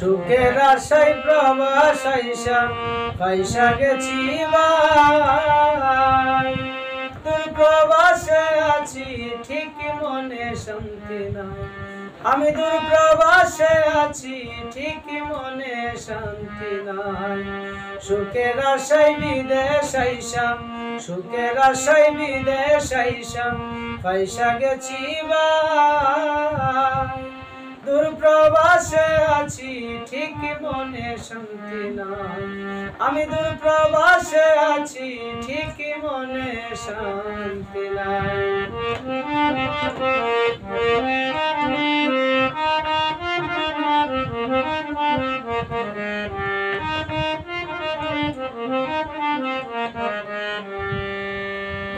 সুখের আশায় প্রবাস আইসা পয়সা গেছি ভাই, তোর প্রবাসে আছি ঠিক মনে শান্তি নাই। আমি দূর প্রবাসে আছি ঠিক মনে শান্তি নাই। সুখের আশায় বিদেশ আইসা, সুখের আশায় বিদেশ আইসা পয়সা গেছি ভাই, দূর প্রবাসে আছি ঠিক মনে শান্তি নাই। আমি দূর প্রবাসে আছি ঠিক মনে শান্তি নাই।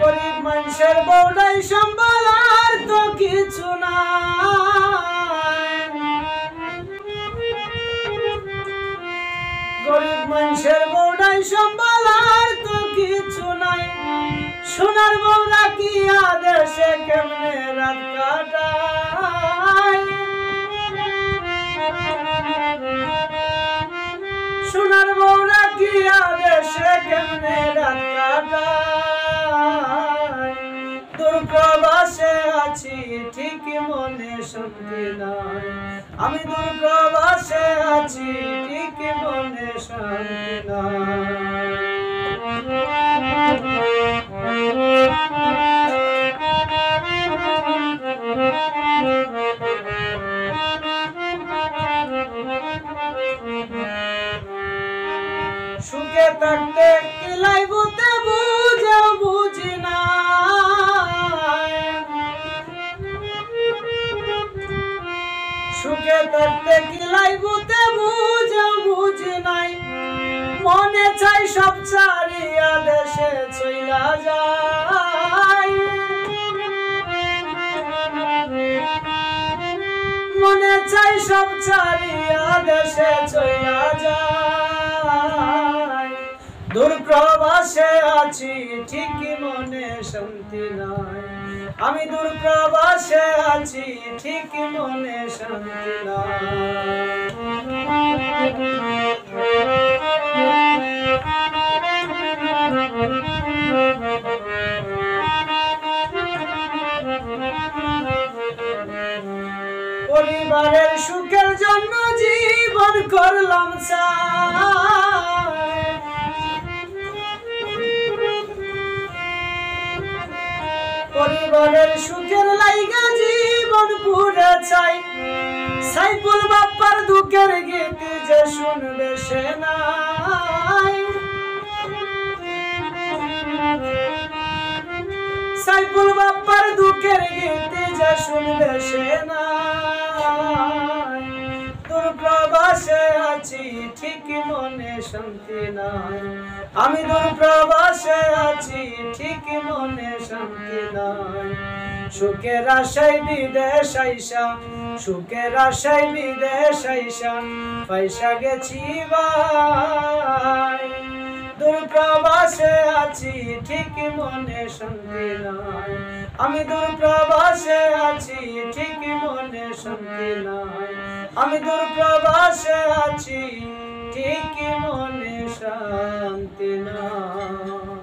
গরিব মানুষের বউটাই সম্বলার তো কিছু নাই। গরিব মানুষের বউটাই সম্বলার তো কিছু নাই। সোনার বউরা কি আদেশে কেমনে রাত কাটায়। সোনার বউরা কি আদেশে কেমনে রাত কাটায়। দূর প্রবাসে আছি ঠিক মনে শান্তি নাই। আমি দূর প্রবাসে আছি ঠিক মনে শান্তি নাই। সুখে থাকতে কিলাই বুতে বুঝেও বুঝি না। সুখে থাকতে কিলাই বুতে বুঝেও বুঝি নাই। মনে চাই সব ছাড়িয়া দেশে চইলা যায়। মনে চাই সব ছাড়িয়া দেশে চইলা যায়। দূর প্রবাসে আছি ঠিক মনে শান্তি নাই। আমি দূর প্রবাসে আছি ঠিক মনে শান্তি নাই। পরিবারের সুখের জন্য জীবন করলাম চাই। পরিবারের সুখের লাইগা জীবন পুরে চাই। সাইফুল বাপ্পার দুঃখের গীত যে শুনবে সে নাই। সাইফুল বাপ্পার দুঃখের গীত যে শুনবে সে নাই। দূর প্রবাসে আছি ঠিক মনে শান্তি নাই। আমি দূর প্রবাসে আছি ঠিক মনে শান্তি নাই। সুখের আশায় বিদেশ আইসা, সুখের আশায় বিদেশ আইসা পয়সা গেছি ভাই, দূর প্রবাসে আছি ঠিক মনে শান্তি নাই। আমি দূর প্রবাসে আছি ঠিক মনে শান্তি নাই। আমি দূর প্রবাসে আছি ঠিক মনে শান্তি নাই।